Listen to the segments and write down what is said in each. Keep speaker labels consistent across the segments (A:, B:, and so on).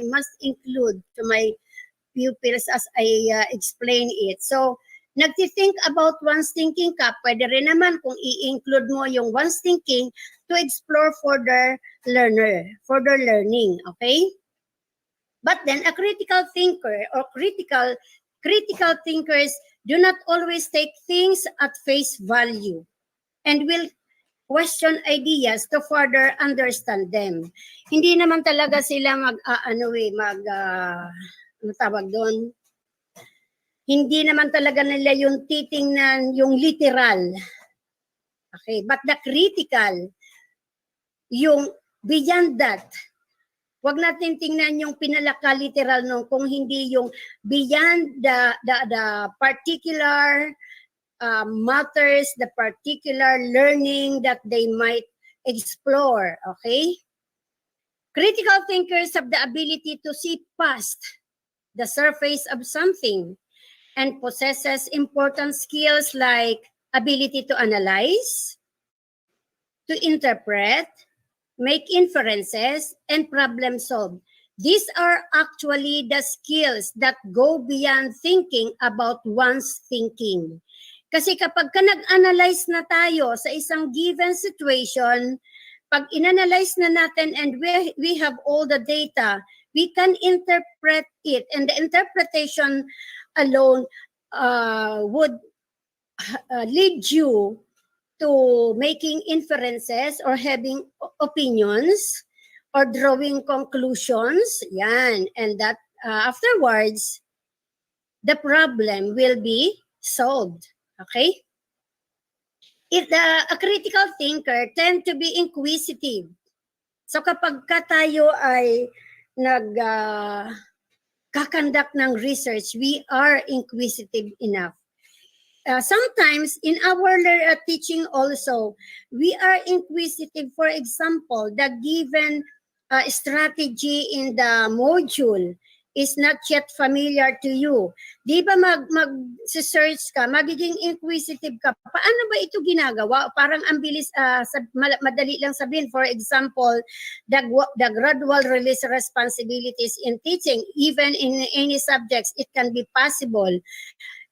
A: must include to my pupils as I explain it. So, nagti-think about one's thinking ka, pwede rin naman kung i-include mo yung one's thinking to explore further learning, okay? But then a critical thinker or critical thinkers do not always take things at face value and will question ideas to further understand them. Hindi naman talaga sila ano tawag doon? Hindi naman talaga nila yung titingnan yung literal. Okay, but the critical, yung beyond that, wag natin tingnan yung pinalaka-literal nung kung hindi yung beyond the particular matters, the particular learning that they might explore, okay? Critical thinkers have the ability to see past the surface of something and possesses important skills like ability to analyze, to interpret, make inferences, and problem solve. These are actually the skills that go beyond thinking about one's thinking. Kasi kapag ka nag-analyze na tayo sa isang given situation, pag in-analyze na natin and we have all the data, we can interpret it, and the interpretation alone would lead you to making inferences or having opinions or drawing conclusions. Yan. And that afterwards, the problem will be solved. Okay? A critical thinker tend to be inquisitive. So kapag ka tayo ay kakandak ng research, we are inquisitive enough. Sometimes in our teaching also, we are inquisitive. For example, the given strategy in the module is not yet familiar to you. Di ba mag-search ka, magiging inquisitive ka, paano ba ito ginagawa? Parang ang bilis, madali lang sabihin. For example, the gradual release responsibilities in teaching, even in any subjects, it can be possible.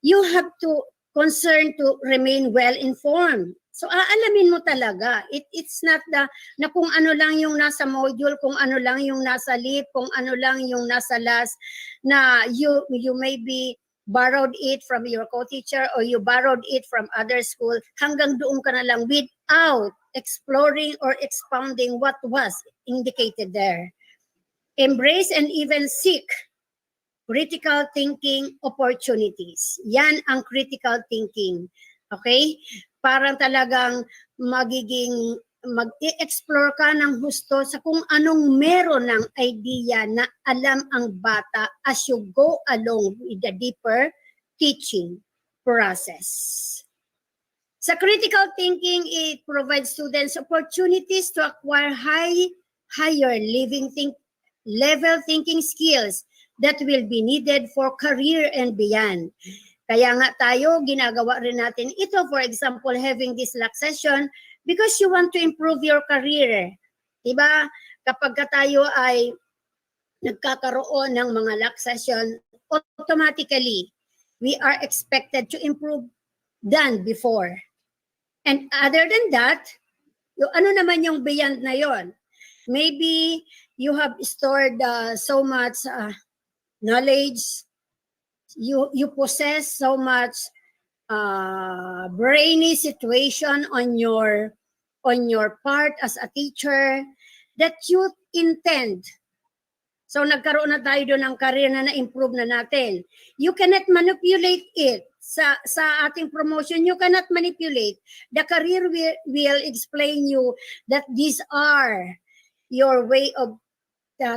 A: You have to concern to remain well-informed. So, aalamin mo talaga. It's not na kung ano lang yung nasa module, kung ano lang yung nasa lip, kung ano lang yung nasa last, na you maybe borrowed it from your co-teacher or you borrowed it from other school, hanggang doon ka na lang without exploring or expounding what was indicated there. Embrace and even seek critical thinking opportunities. Yan ang critical thinking. Okay? Parang talagang mag-i-explore ka ng husto sa kung anong meron ng idea na alam ang bata as you go along with the deeper teaching process. Sa critical thinking, it provides students opportunities to acquire higher level thinking skills that will be needed for career and beyond. Kaya nga tayo, ginagawa rin natin ito, for example, having this LAC session because you want to improve your career. Diba? Kapag tayo ay nagkakaroon ng mga LAC session, automatically, we are expected to improve than before. And other than that, yung ano naman yung beyond na yon? Maybe you have stored so much knowledge, you possess so much brainy situation on your part as a teacher that you intend. So nagkaroon na tayo doon ng career na na-improve na natin. You cannot manipulate it. Sa ating promotion, you cannot manipulate. The career will explain you that these are your way of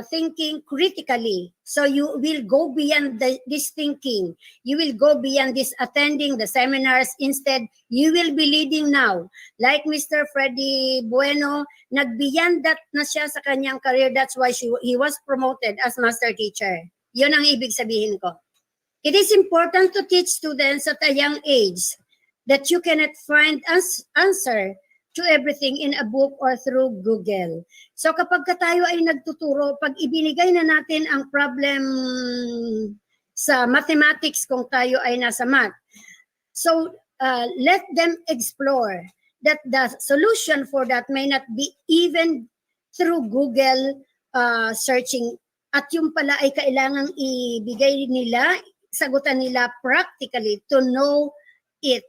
A: thinking critically. So you will go beyond this thinking. You will go beyond this attending the seminars. Instead, you will be leading now. Like Mr. Freddy Bueno, nag-beyond that na siya sa kanyang career. That's why he was promoted as master teacher. Yun ang ibig sabihin ko. It is important to teach students at a young age that you cannot find answer to everything in a book or through Google. So kapag tayo ay nagtuturo, pag ibinigay na natin ang problem sa mathematics kung tayo ay nasa math, so let them explore that the solution for that may not be even through Google searching. At yung pala ay kailangang ibigay nila, sagutan nila practically to know it.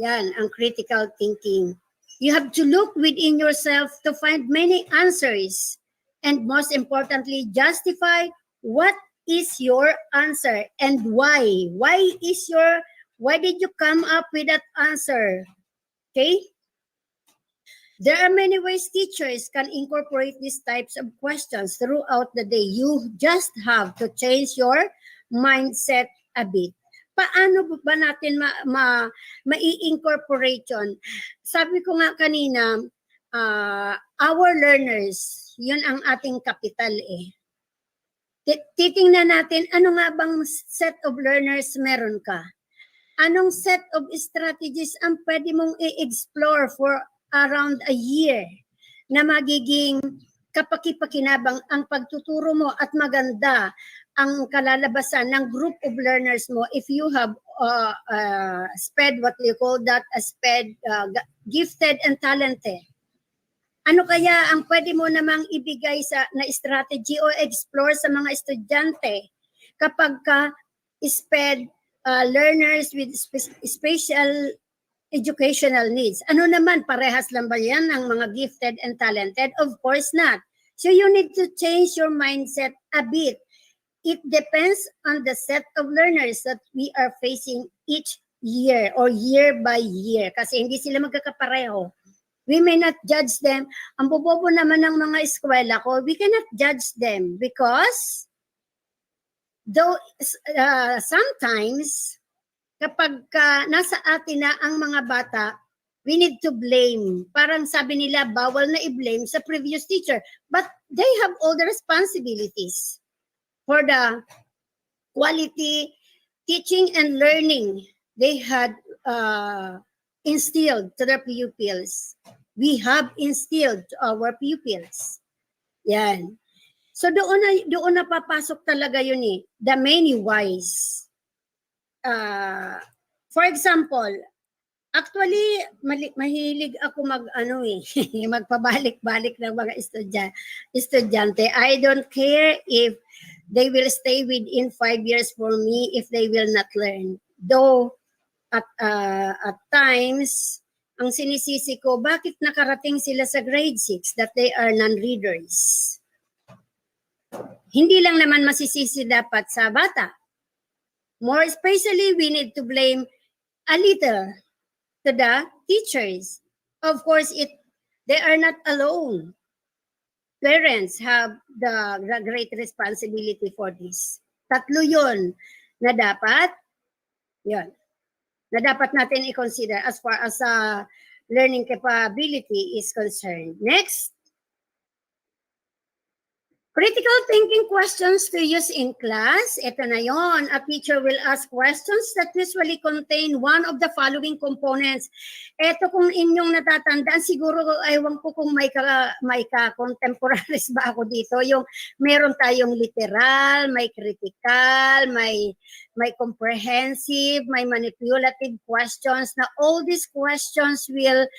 A: Yan, ang critical thinking. You have to look within yourself to find many answers. And most importantly, justify what is your answer and why. Why did you come up with that answer? Okay? There are many ways teachers can incorporate these types of questions throughout the day. You just have to change your mindset a bit. Paano ba natin ma-incorporate yun? Sabi ko nga kanina, our learners, yun ang ating kapital eh. Titingnan natin, ano nga bang set of learners meron ka? Anong set of strategies ang pwede mong i-explore for around a year na magiging kapaki-pakinabang ang pagtuturo mo at maganda ang kalalabasan ng group of learners mo if you have SPED, what you call that, a SPED, gifted and talented. Ano kaya ang pwede mo namang ibigay na strategy o explore sa mga estudyante kapag ka SPED learners with special educational needs? Ano naman, parehas lang ba yan ang mga gifted and talented? Of course not. So you need to change your mindset a bit. It depends on the set of learners that we are facing each year or year by year kasi hindi sila magkakapareho. We may not judge them. Ang bobobo naman ng mga eskwela ko, we cannot judge them because though sometimes kapag nasa atin na ang mga bata, we need to blame. Parang sabi nila, bawal na i-blame sa previous teacher. But they have all the responsibilities for the quality teaching and learning they had instilled to their pupils. We have instilled to our pupils. Yan. So doon na papasok talaga yun eh. The many whys. For example, actually, mahilig ako magpabalik-balik ng mga estudyante. I don't care if they will stay within 5 years for me if they will not learn. Though, at times, ang sinisisi ko, bakit nakarating sila sa grade 6 that they are non-readers? Hindi lang naman masisisi dapat sa bata. More especially, we need to blame a little to the teachers. Of course, they are not alone. Parents have the great responsibility for this. Tatlo yun na dapat natin i-consider as far as learning capability is concerned. Next. Critical thinking questions to use in class. Ito na yon. A teacher will ask questions that usually contain one of the following components. Ito kung inyong natatandaan, siguro ewan ko kung may ka-contemporaries ba ako dito. Yung meron tayong literal, may critical, may comprehensive, may manipulative questions. Na all these questions will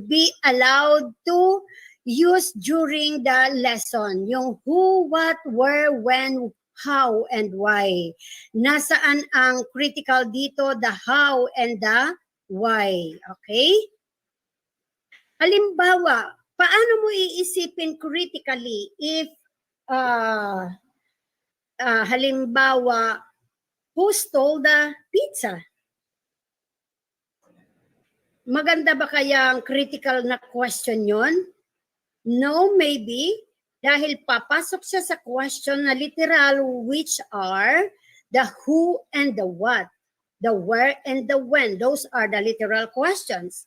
A: be allowed to use during the lesson. Yung who, what, where, when, how, and why. Nasaan ang critical dito? The how and the why. Okay? Halimbawa, paano mo iisipin critically if halimbawa, who stole the pizza? Maganda ba kaya ang critical na question yon? No, maybe, dahil papasok siya sa question na literal, which are the who and the what, the where and the when. Those are the literal questions.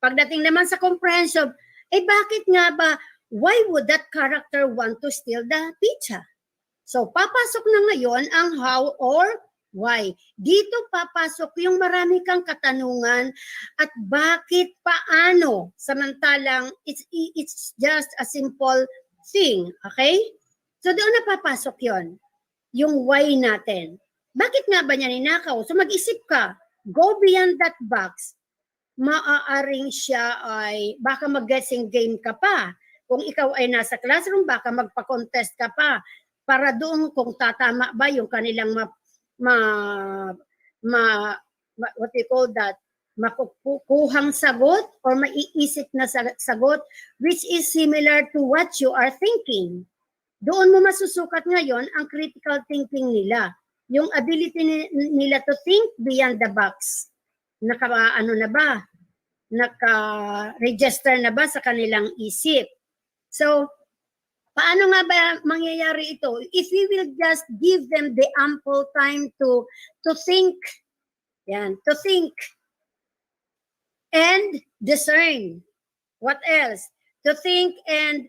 A: Pagdating naman sa comprehensive, bakit nga ba, why would that character want to steal the pizza? So, papasok na ngayon ang how or Why? Dito papasok yung marami kang katanungan at bakit, paano, samantalang it's just a simple thing, okay? So doon na papasok yon, yung why natin. Bakit nga ba niya ninakaw? So mag-isip ka, go beyond that box. Maaaring siya ay, baka mag-guessing game ka pa. Kung ikaw ay nasa classroom, baka magpa-contest ka pa para doon kung tatama ba yung kanilang what do you call that, makukuhang sagot or maiisip na sagot which is similar to what you are thinking. Doon mo masusukat ngayon ang critical thinking nila, yung ability nila to think beyond the box. Naka-ano na ba? Naka-register na ba sa kanilang isip? So, paano nga ba mangyayari ito? If we will just give them the ample time to think, to think and discern. What else? To think and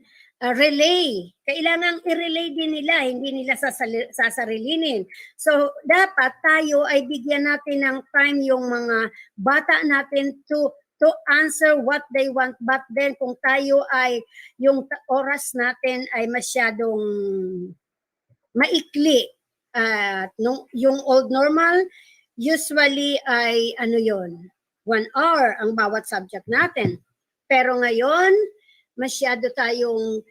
A: relay. Kailangang i-relay din nila, hindi nila sasarilinin. So, dapat tayo ay bigyan natin ng time yung mga bata natin to answer what they want. But then, kung tayo ay, yung oras natin ay masyadong maikli, yung old normal, usually ay 1 hour ang bawat subject natin. Pero ngayon, masyado tayong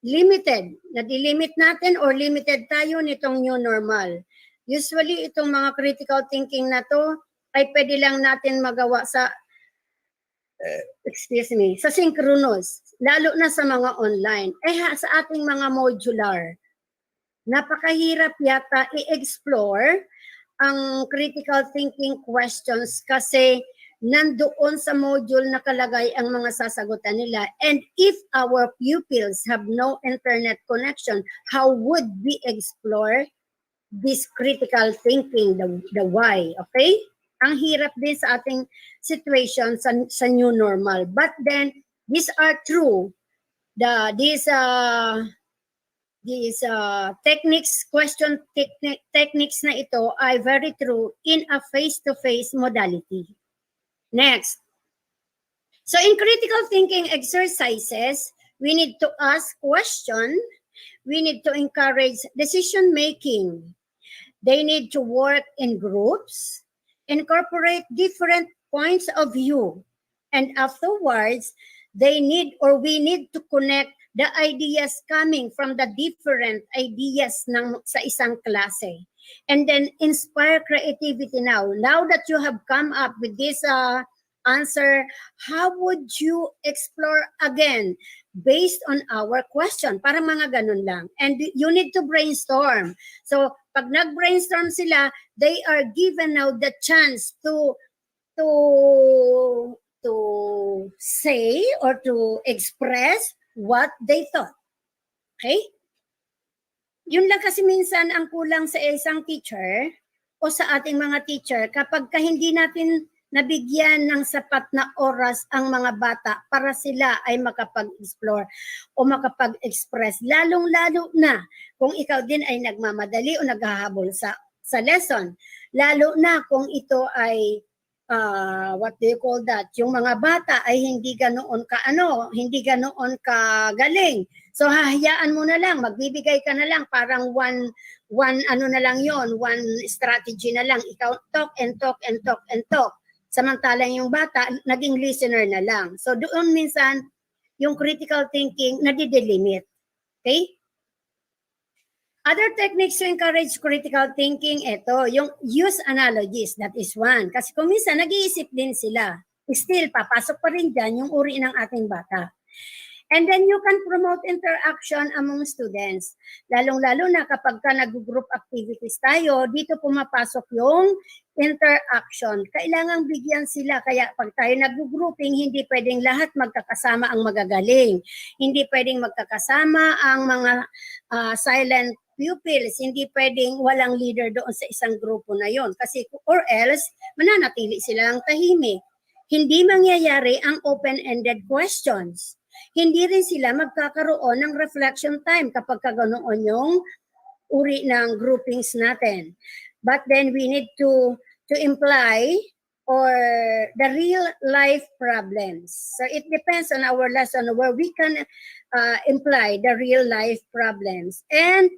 A: limited. Nadilimit natin or limited tayo nitong new normal. Usually, itong mga critical thinking na to ay pwede lang natin magawa sa sa synchronous, lalo na sa mga online. Sa ating mga modular, napakahirap yata i-explore ang critical thinking questions kasi nandoon sa module nakalagay ang mga sasagutan nila. And if our pupils have no internet connection, how would we explore this critical thinking, the why, okay? Ang hirap din sa ating situation sa new normal. But then, these are true. These techniques na ito ay very true in a face-to-face modality. Next. So in critical thinking exercises, we need to ask questions. We need to encourage decision making. They need to work in groups, incorporate different points of view, and afterwards, we need to connect the ideas coming from the different ideas sa isang klase. And then inspire creativity now. Now that you have come up with this answer, how would you explore again based on our question? Parang mga ganun lang. And you need to brainstorm. So, pag nag-brainstorm sila, they are given now the chance to say or to express what they thought. Okay? Yun lang kasi minsan ang kulang sa isang teacher o sa ating mga teacher kapag hindi natin nabigyan ng sapat na oras ang mga bata para sila ay makapag-explore o makapag-express. Lalong-lalo na kung ikaw din ay nagmamadali o naghahabol sa lesson. Lalo na kung ito ay what do you call that? Yung mga bata ay hindi ganoon kagaling. So hahayaan mo na lang, magbibigay ka na lang, parang one na lang yon, one strategy na lang. Ikaw talk and talk and talk and talk. Samantalang yung bata, naging listener na lang. So doon minsan, yung critical thinking, nadidelimit. Okay? Other techniques to encourage critical thinking, ito, yung use analogies, that is one. Kasi kung minsan, nag-iisip din sila. Still, papasok pa rin dyan yung uri ng ating bata. And then you can promote interaction among students. Lalong-lalo na kapag nag-group activities tayo, dito pumapasok yung interaction. Kailangang bigyan sila. Kaya pag tayo nag-grouping, hindi pwedeng lahat magkakasama ang magagaling. Hindi pwedeng magkakasama ang mga silent pupils. Hindi pwedeng walang leader doon sa isang grupo na yon. Kasi or else, mananatili silang tahimik. Hindi mangyayari ang open-ended questions. Hindi rin sila magkakaroon ng reflection time kapag ganoon yung uri ng groupings natin. but then we need to imply or the real life problems. So it depends on our lesson where we can imply the real life problems. And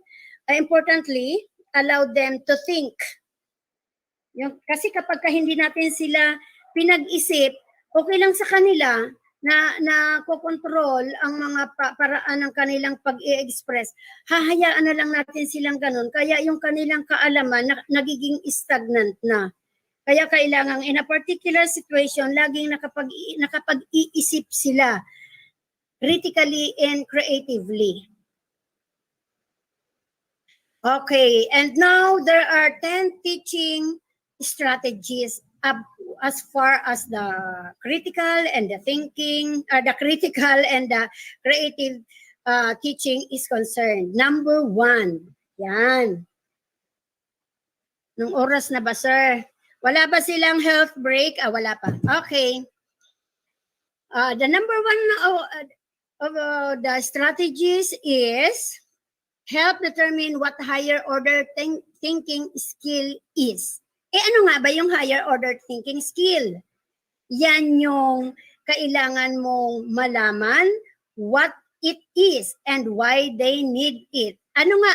A: importantly, allow them to think. Kasi kapag hindi natin sila pinag-isip, okay lang sa kanila na kokontrol ang mga paraan ng kanilang pag-i-express. Hahayaan na lang natin silang ganun. Kaya yung kanilang kaalaman nagiging stagnant na. Kaya kailangan in a particular situation, laging nakapag-iisip sila critically and creatively. Okay, and now there are 10 teaching strategies as far as the critical and the thinking, the critical and the creative teaching is concerned. Number 1, yan. Nung oras na ba, sir? Wala ba silang health break? Wala pa. Okay. The number 1 of the strategies is help determine what higher order thinking skill is. Ano nga ba yung higher order thinking skill? Yan yung kailangan mong malaman what it is and why they need it. Ano nga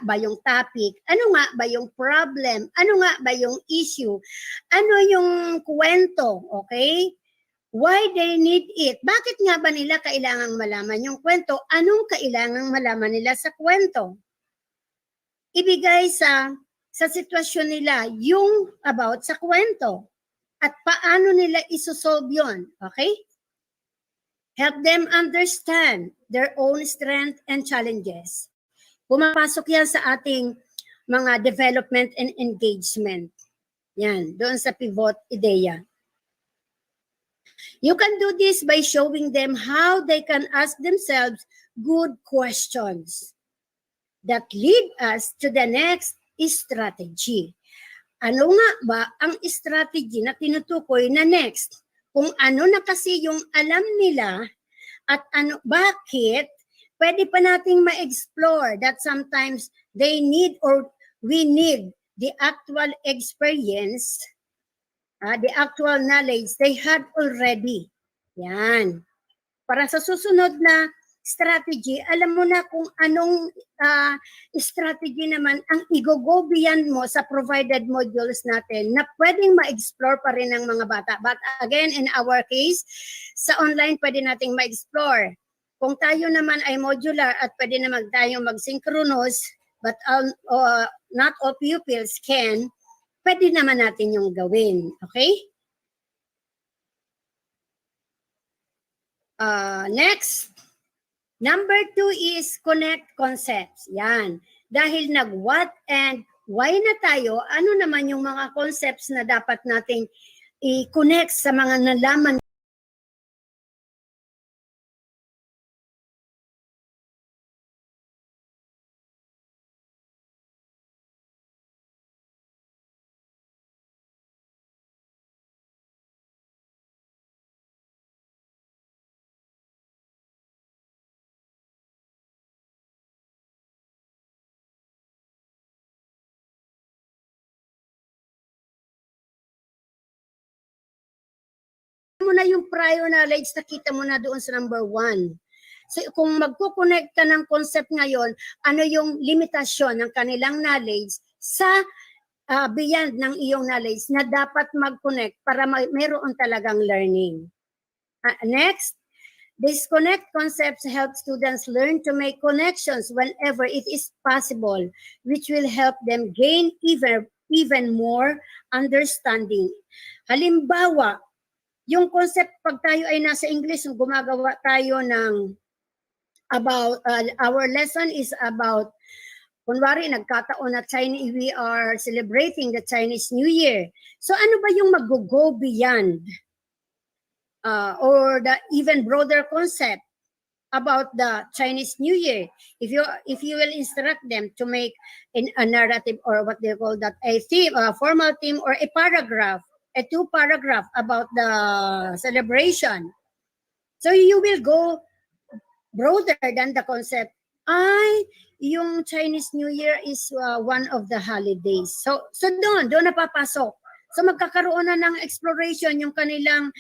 A: ba yung topic? Ano nga ba yung problem? Ano nga ba yung issue? Ano yung kwento? Okay? Why they need it? Bakit nga ba nila kailangang malaman yung kwento? Anong kailangang malaman nila sa kwento? Ibigay sa sitwasyon nila yung about sa kwento at paano nila isosolve yun. Okay? Help them understand their own strength and challenges. Pumapasok yan sa ating mga development and engagement. Yan, doon sa pivot ideya. You can do this by showing them how they can ask themselves good questions that lead us to the next strategy. Ano nga ba ang strategy na tinutukoy na next? Kung ano na kasi yung alam nila at bakit, pwede pa nating ma-explore that sometimes they need or we need the actual experience, the actual knowledge they had already. Yan. Para sa susunod na strategy, alam mo na kung anong strategy naman ang i-go beyond mo sa provided modules natin na pwedeng ma-explore pa rin ng mga bata. But again, in our case, sa online pwede nating ma-explore. Kung tayo naman ay modular at pwede naman tayo mag-synchronous, but not all pupils can, pwede naman natin yung gawin. Okay? Next. Number 2 is connect concepts. Yan. Dahil nag-what and why na tayo, ano naman yung mga concepts na dapat nating i-connect sa mga nalaman mo na yung prior knowledge, nakita mo na doon sa number 1. So kung magko-connect ka ng concept ngayon, ano yung limitasyon ng kanilang knowledge sa beyond ng iyong knowledge na dapat mag-connect para mayroon talagang learning. Next, these connect concepts help students learn to make connections whenever it is possible, which will help them gain even more understanding. Halimbawa, yung concept, pag tayo ay nasa English, gumagawa tayo ng about, our lesson is about, kunwari, nagkataon na Chinese, we are celebrating the Chinese New Year. So ano ba yung mag-go beyond or the even broader concept about the Chinese New Year? If you will instruct them to make a narrative or what they call that, a theme, a formal theme or a paragraph, a 2-paragraph about the celebration. So you will go broader than the concept ay, yung Chinese New Year is one of the holidays. So doon napapasok. So magkakaroon na ng exploration yung kanilang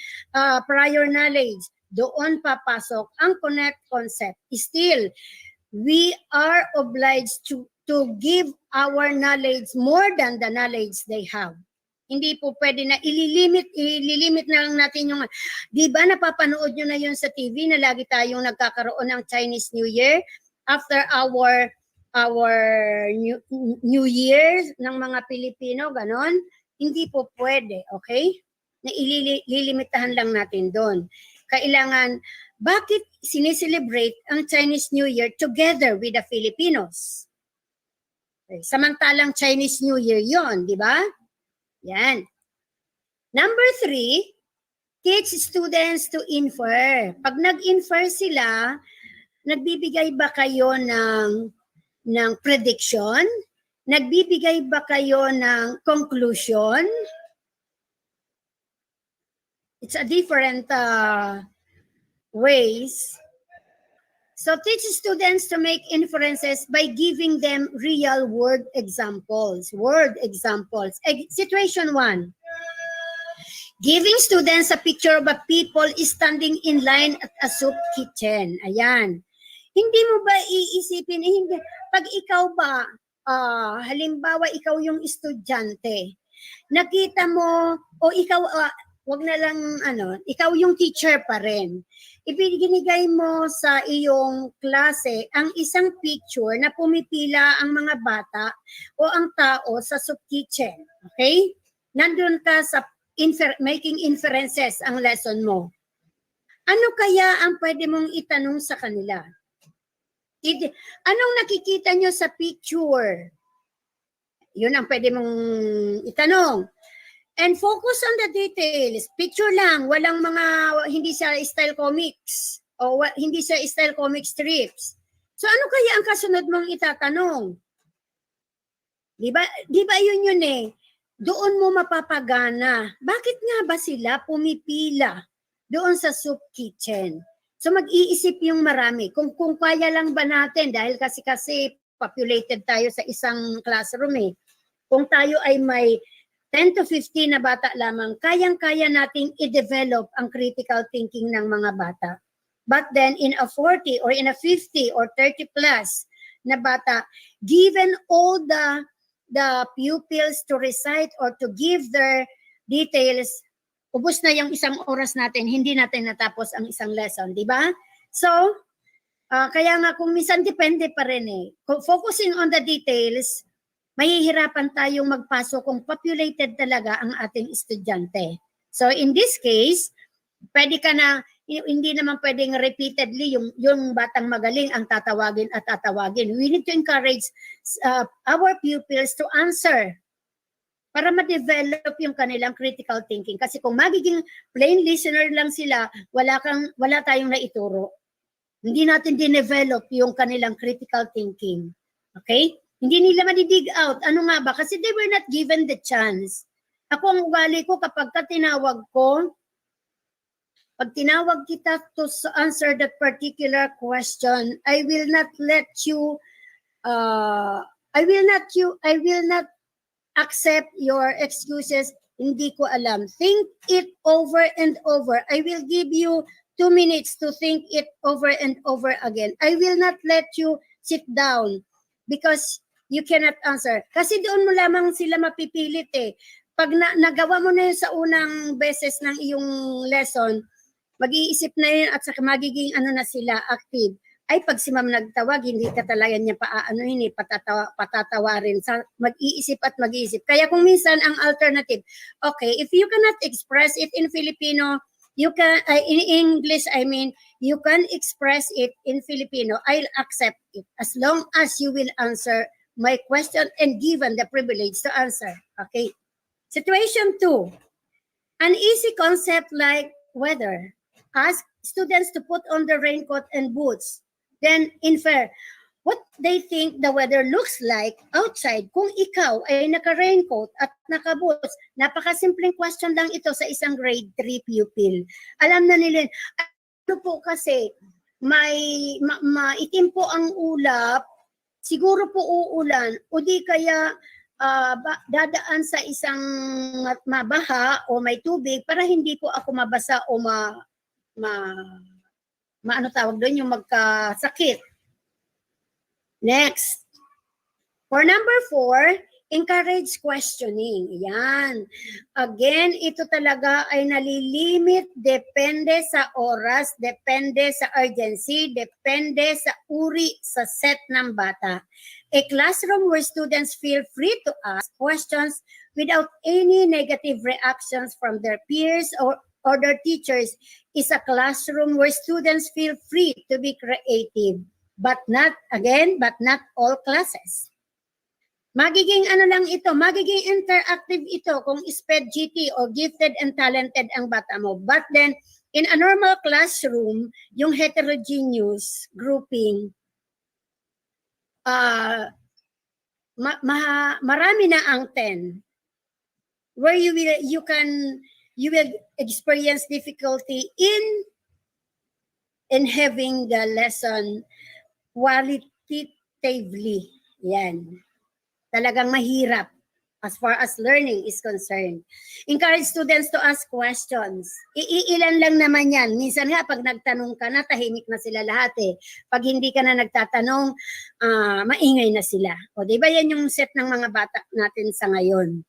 A: prior knowledge. Doon papasok ang connect concept. Still, we are obliged to give our knowledge more than the knowledge they have. Hindi po pwede na ililimit na lang natin yung, di ba napapanood nyo na yun sa TV na lagi tayong nagkakaroon ng Chinese New Year after our New Year ng mga Pilipino, ganon? Hindi po pwede, okay? Na ililimitahan lang natin doon. Kailangan, bakit sineselebrate ang Chinese New Year together with the Filipinos? Okay. Samantalang Chinese New Year yon, di ba? Yan. Number 3, teach students to infer. Pag nag-infer sila, nagbibigay ba kayo ng prediction? Nagbibigay ba kayo ng conclusion? It's a different ways. So teach students to make inferences by giving them real word examples. Situation 1. Giving students a picture of a people standing in line at a soup kitchen. Ayan. Hindi mo ba iisipin, hindi, pag ikaw ba, halimbawa ikaw yung estudyante, nakita mo, o ikaw, wag na lang, ikaw yung teacher pa rin. Ibinigay mo sa iyong klase ang isang picture na pumipila ang mga bata o ang tao sa soup kitchen. Okay? Nandun ka sa making inferences ang lesson mo. Ano kaya ang pwede mong itanong sa kanila? Anong nakikita nyo sa picture? Yun ang pwede mong itanong. And focus on the details. Picture lang, walang mga, hindi sa style comics o hindi sa style comic strips. So ano kaya ang kasunod mong itatanong? Di ba yun eh? Doon mo mapapagana. Bakit nga ba sila pumipila doon sa soup kitchen? So mag-iisip yung marami. Kung kaya lang ba natin, dahil kasi populated tayo sa isang classroom eh. Kung tayo ay may 10 to 15 na bata lamang, kayang-kaya nating i-develop ang critical thinking ng mga bata. But then in a 40 or in a 50 or 30 plus na bata, given all the pupils to recite or to give their details, ubos na yung isang oras natin, hindi natin natapos ang isang lesson, di ba? So, kaya nga kung minsan depende pa rin eh. Focusing on the details, mahihirapan tayong magpasok kung populated talaga ang ating estudyante. So in this case, pwede ka na, hindi naman pwedeng repeatedly yung batang magaling ang tatawagin at tatawagin. We need to encourage our pupils to answer para ma-develop yung kanilang critical thinking. Kasi kung magiging plain listener lang sila, wala tayong naituro. Hindi natin dinevelop yung kanilang critical thinking. Okay? Hindi nila madi-dig out. Ano nga ba? Kasi they were not given the chance. Ako ang ugali ko kapag tinawag ko, pag tinawag kita to answer that particular question, I will not accept your excuses. Hindi ko alam. Think it over and over. I will give you 2 minutes to think it over and over again. I will not let you sit down because you cannot answer. Kasi doon mo lamang sila mapipilit eh. Pag nagawa mo na yun sa unang beses ng iyong lesson, mag-iisip na yun at saka magiging na sila, active. Ay, pag si ma'am nagtawag, hindi ka talaga niya patatawarin. Mag-iisip at mag-iisip. Kaya kung minsan ang alternative, okay, if you cannot express it in Filipino, you can, in English, you can express it in Filipino. I'll accept it as long as you will answer my question and given the privilege to answer. Okay. Situation 2. An easy concept like weather. Ask students to put on the raincoat and boots. Then infer what they think the weather looks like outside kung ikaw ay naka-raincoat at naka-boots. Napakasimpleng question lang ito sa isang grade 3 pupil. Alam na nila, ano po kasi, maitim po ang ulap, siguro po uulan, o di kaya dadaan sa isang mabaha o may tubig para hindi po ako mabasa o ano tawag doon, yung magkasakit. Next. For number 4, encourage questioning. Yan. Again, ito talaga ay nalilimit, depende sa oras, depende sa urgency, depende sa uri, sa set ng bata. A classroom where students feel free to ask questions without any negative reactions from their peers or their teachers is a classroom where students feel free to be creative. But not all classes. Magiging ano lang ito, magiging interactive ito kung SPED GT o gifted and talented ang bata mo. But then, in a normal classroom, yung heterogeneous grouping, marami na ang 10. Where you will experience difficulty in having the lesson qualitatively. Yan. Talagang mahirap as far as learning is concerned. Encourage students to ask questions. Iilan lang naman yan. Minsan nga, pag nagtanong ka na, tahimik na sila lahat eh. Pag hindi ka na nagtatanong, maingay na sila. O diba yan yung set ng mga bata natin sa ngayon.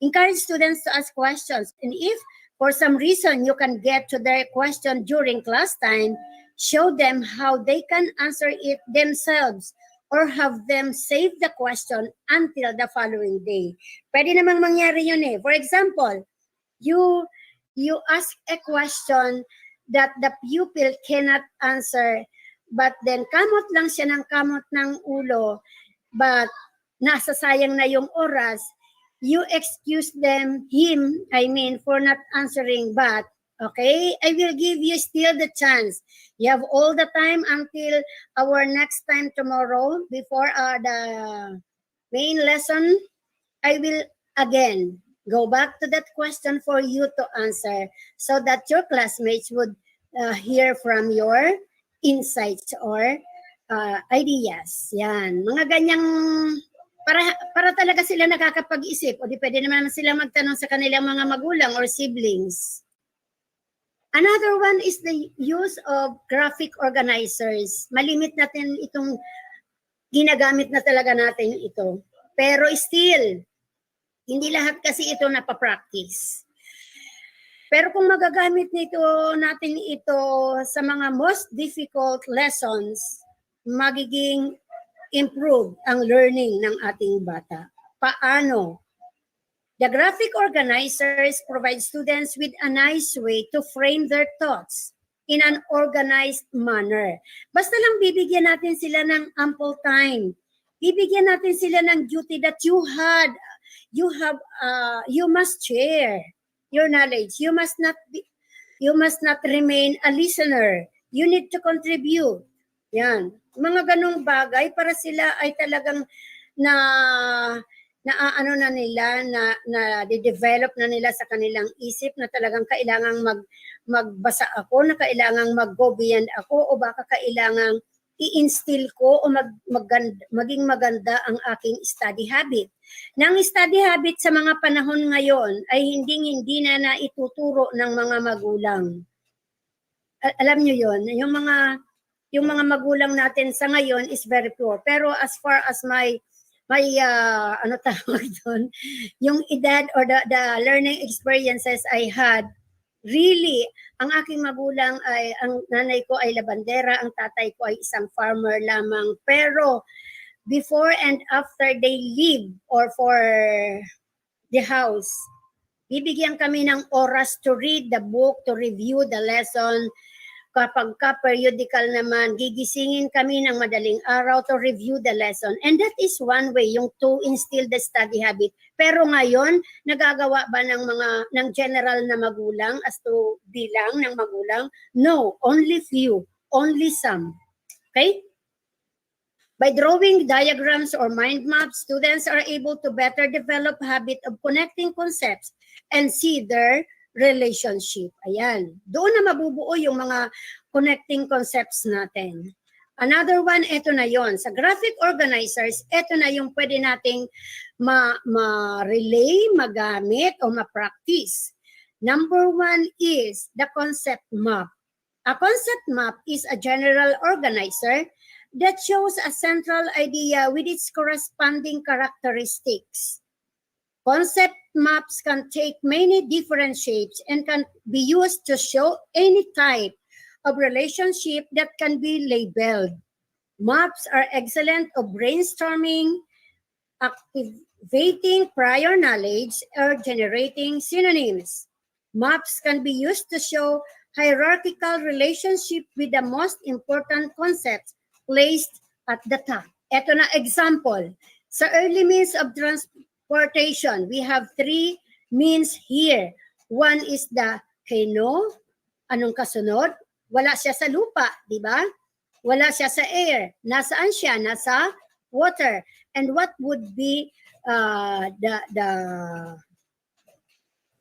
A: Encourage students to ask questions. And if for some reason you can get to their question during class time, show them how they can answer it themselves or have them save the question until the following day. Pwede namang mangyari yun eh. For example, you ask a question that the pupil cannot answer, but then kamot lang siya ng kamot ng ulo, but nasasayang na yung oras, you excuse him, for not answering, but okay, I will give you still the chance. You have all the time until our next time tomorrow before the main lesson. I will again go back to that question for you to answer so that your classmates would hear from your insights or ideas. Yan. Mga ganyang, para talaga sila nakakapag-isip o di pwede naman sila magtanong sa kanilang mga magulang or siblings. Another one is the use of graphic organizers. Malimit natin itong ginagamit na talaga natin ito. Pero still, hindi lahat kasi ito napapractice. Pero kung magagamit natin ito sa mga most difficult lessons, magiging improve ang learning ng ating bata. Paano? The graphic organizers provide students with a nice way to frame their thoughts in an organized manner. Basta lang bibigyan natin sila ng ample time. Bibigyan natin sila ng duty that you must share your knowledge. You must not remain a listener. You need to contribute. Yan. Mga ganong bagay para sila ay talagang na-develop na nila sa kanilang isip na talagang kailangang magbasa ako, na kailangang mag-go beyond ako, o baka kailangang i-instill ko o maging maganda ang aking study habit. Nang study habit sa mga panahon ngayon ay hindi na naituturo ng mga magulang. Alam nyo yon, yung mga magulang natin sa ngayon is very poor. Pero as far as my yung edad or the learning experiences I had, really, ang aking magulang ang nanay ko ay labandera, ang tatay ko ay isang farmer lamang. Pero before and after they leave or for the house, bibigyan kami ng oras to read the book, to review the lesson. Kapag periodical naman, gigisingin kami ng madaling araw to review the lesson. And that is one way, yung to instill the study habit. Pero ngayon, nagagawa ba ng general na magulang as to bilang ng magulang? No, only few, only some. Okay? By drawing diagrams or mind maps, students are able to better develop habit of connecting concepts and see their relationship. Ayan. Doon na mabubuo yung mga connecting concepts natin. Another one, ito na yon. Sa graphic organizers, ito na yung pwede nating ma-relay, magamit, o ma-practice. Number one is the concept map. A concept map is a general organizer that shows a central idea with its corresponding characteristics. Concept maps can take many different shapes and can be used to show any type of relationship that can be labeled. Maps are excellent of brainstorming, activating prior knowledge, or generating synonyms. Maps can be used to show hierarchical relationship with the most important concepts placed at the top. Ito na example. Sa early means of transportation, we have three means here. One is the canoe. Anong kasunod? Wala siya sa lupa, di ba? Wala siya sa air. Nasaan siya? Nasa water. And what would be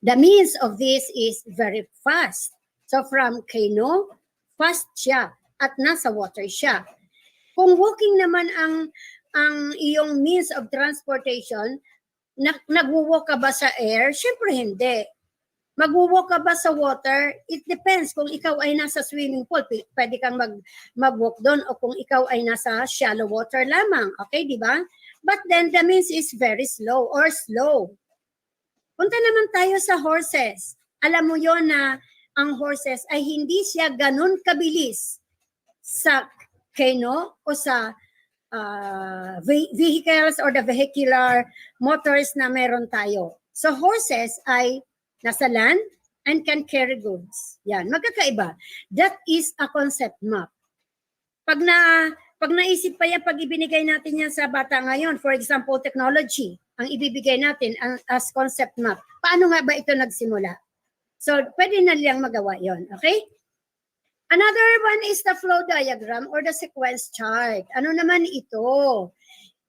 A: the means of this is very fast. So from canoe, fast siya at nasa water siya. Kung walking naman ang iyong means of transportation, nagwo-walk ka ba sa air? Siyempre hindi. Magwo-walk ka ba sa water? It depends. Kung ikaw ay nasa swimming pool, pwede kang mag-walk doon, o kung ikaw ay nasa shallow water lamang. Okay, di ba? But then the means is very slow or slow. Punta naman tayo sa horses. Alam mo yon na ang horses ay hindi siya ganun kabilis sa canoe o sa vehicles or the vehicular motors na meron tayo. So horses ay nasa land and can carry goods. Yan, magkakaiba. That is a concept map. Pag naisip pa yan, pag ibinigay natin yan sa bata ngayon, for example, technology, ang ibibigay natin as concept map. Paano nga ba ito nagsimula? So, pwede na lang magawa yon, okay? Another one is the flow diagram or the sequence chart. Ano naman ito?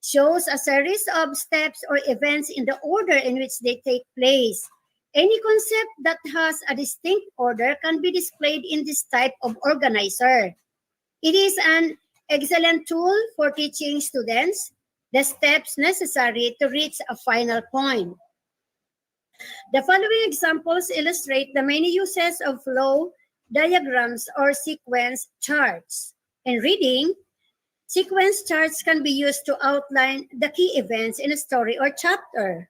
A: Shows a series of steps or events in the order in which they take place. Any concept that has a distinct order can be displayed in this type of organizer. It is an excellent tool for teaching students the steps necessary to reach a final point. The following examples illustrate the many uses of flow diagrams or sequence charts. In reading, sequence charts can be used to outline the key events in a story or chapter.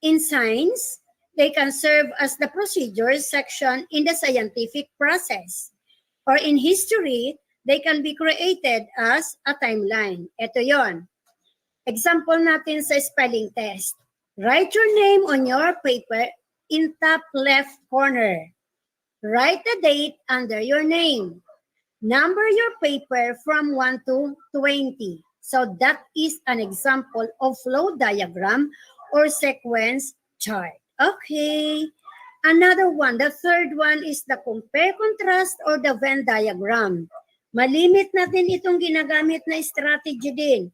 A: In science, they can serve as the procedures section in the scientific process. Or in history, they can be created as a timeline. Ito yon. Example natin sa spelling test. Write your name on your paper in top left corner. Write the date under your name. Number your paper from 1 to 20. So that is an example of flow diagram or sequence chart. Okay. Another one, the third one is the compare, contrast, or the Venn diagram. Malimit natin itong ginagamit na strategy din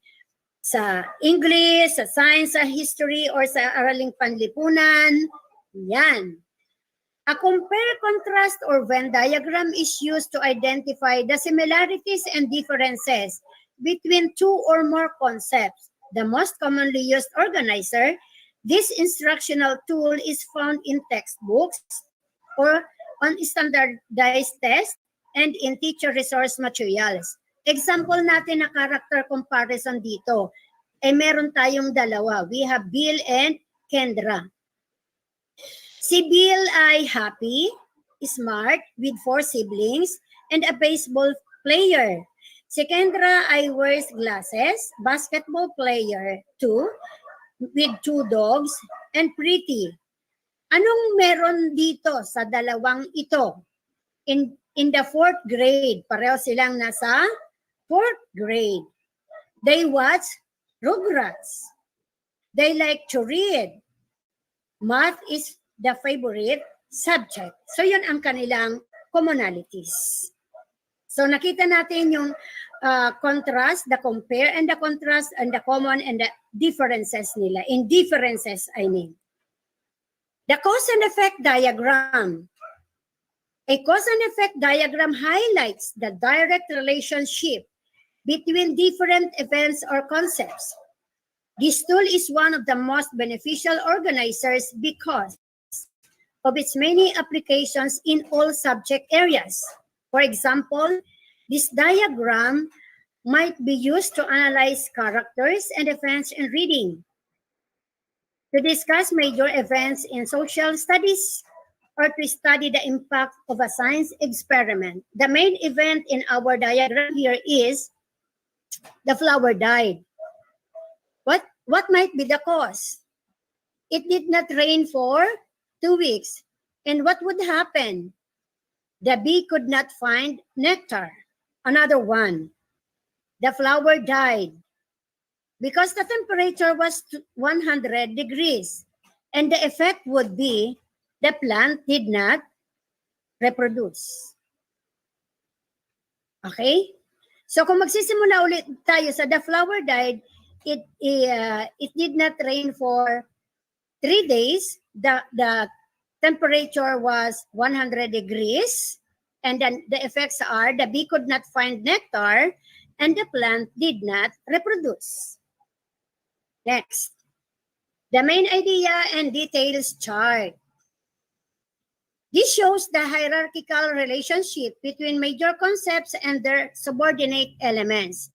A: sa English, sa science, sa history, or sa araling panlipunan. Yan. A compare, contrast, or Venn diagram is used to identify the similarities and differences between two or more concepts. The most commonly used organizer, this instructional tool is found in textbooks or on standardized tests and in teacher resource materials. Example natin na character comparison dito. Meron tayong dalawa. We have Bill and Kendra. Si Bill ay happy, smart, with 4 siblings, and a baseball player. Si Kendra ay wears glasses, basketball player too, with 2 dogs, and pretty. Anong meron dito sa dalawang ito? In the 4th grade, pareho silang nasa 4th grade. They watch Rugrats. They like to read. Math is the favorite subject. So yun ang kanilang commonalities. So nakita natin yung contrast, the compare and the contrast and the common and the differences nila. In differences, I mean. The cause and effect diagram. A cause and effect diagram highlights the direct relationship between different events or concepts. This tool is one of the most beneficial organizers because of its many applications in all subject areas. For example, this diagram might be used to analyze characters and events in reading, to discuss major events in social studies, or to study the impact of a science experiment. The main event in our diagram here is the flower died. What might be the cause? It did not rain for 2 weeks. And what would happen? The bee could not find nectar. Another one. The flower died because the temperature was 100 degrees. And the effect would be the plant did not reproduce. Okay? So kung magsisimula ulit tayo sa the flower died, it did not rain for 3 days. The temperature was 100 degrees. And then the effects are the bee could not find nectar and the plant did not reproduce. Next, the main idea and details chart. This shows the hierarchical relationship between major concepts and their subordinate elements.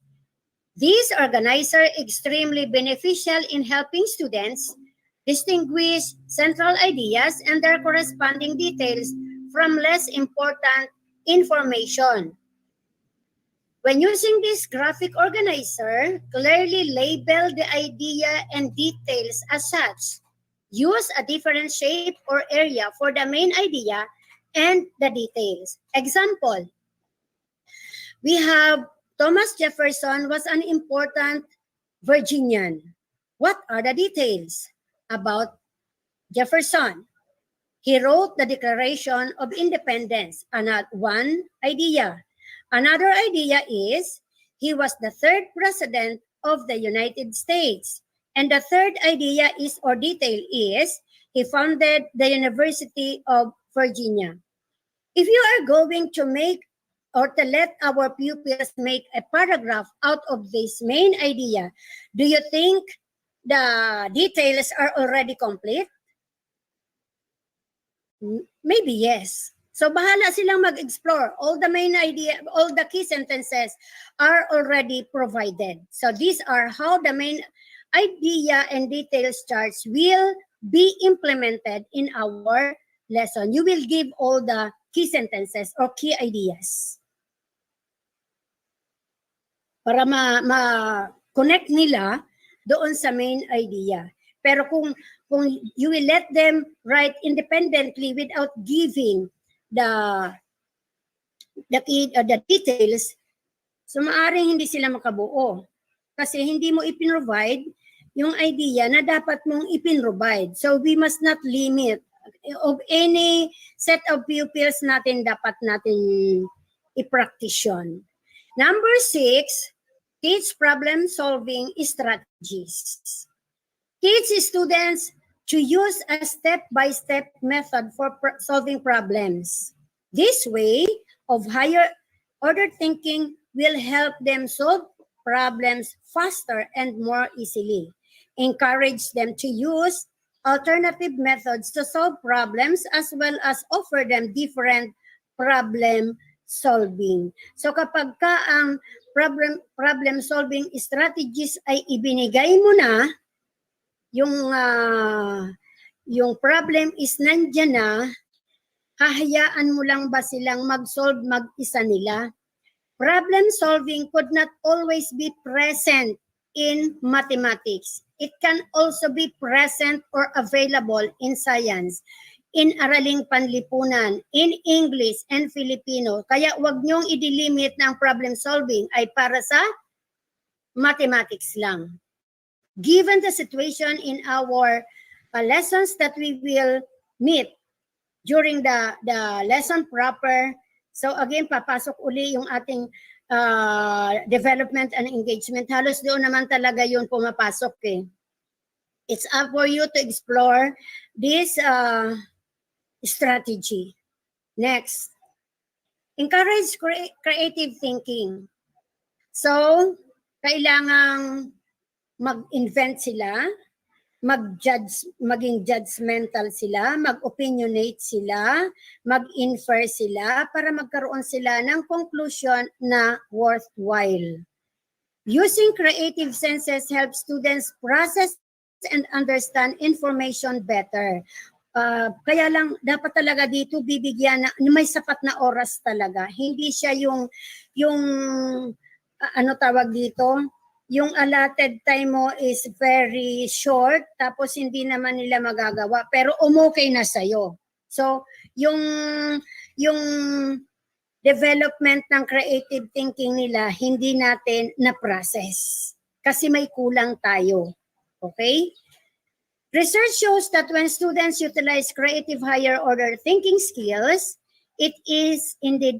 A: These organizers are extremely beneficial in helping students distinguish central ideas and their corresponding details from less important information. When using this graphic organizer, clearly label the idea and details as such. Use a different shape or area for the main idea and the details. Example, we have Thomas Jefferson was an important Virginian. What are the details about Jefferson? He wrote the Declaration of Independence, one idea. Another idea is he was the third president of the United States. And the third idea is, or detail is, he founded the University of Virginia. If you are going to make or to let our pupils make a paragraph out of this main idea, do you think the details are already complete? Maybe yes. So bahala silang mag-explore. All the main idea, all the key sentences are already provided. So these are how the main idea and details charts will be implemented in our lesson. You will give all the key sentences or key ideas para ma-connect nila doon sa main idea. Pero kung you will let them write independently without giving the details, so maaring hindi sila makabuo. Kasi hindi mo ipinrovide yung idea na dapat mong ipinrovide. So we must not limit of any set of pupils natin dapat natin i-practice yun. Number 6, teach problem-solving strategies. Teach students to use a step-by-step method for solving problems. This way of higher order thinking will help them solve problems faster and more easily. Encourage them to use alternative methods to solve problems as well as offer them different problem solving. So kapag ka ang problem solving strategies ay ibinigay mo na, yung problem is nandyan na, hahayaan mo lang ba silang mag-solve mag-isa nila? Problem solving could not always be present in mathematics. It can also be present or available in science, in araling panlipunan, in English and Filipino. Kaya wag niyong i-delimit na ang problem solving ay para sa mathematics lang. Given the situation in our lessons that we will meet during the lesson proper, so again, papasok uli yung ating development and engagement. Halos doon naman talaga yun pumapasok eh. It's up for you to explore this strategy. Next, encourage creative thinking. So, kailangang mag-invent sila, maging judgmental sila, mag-opinionate sila, mag-infer sila para magkaroon sila ng conclusion na worthwhile. Using creative senses helps students process and understand information better. Kaya lang dapat talaga dito bibigyan na may sapat na oras talaga. Hindi siya yung ano tawag dito, yung allotted time mo is very short tapos hindi naman nila magagawa pero umukay na sa'yo. So, yung development ng creative thinking nila, hindi natin na-process. Kasi may kulang tayo. Okay? Research shows that when students utilize creative higher order thinking skills, it indeed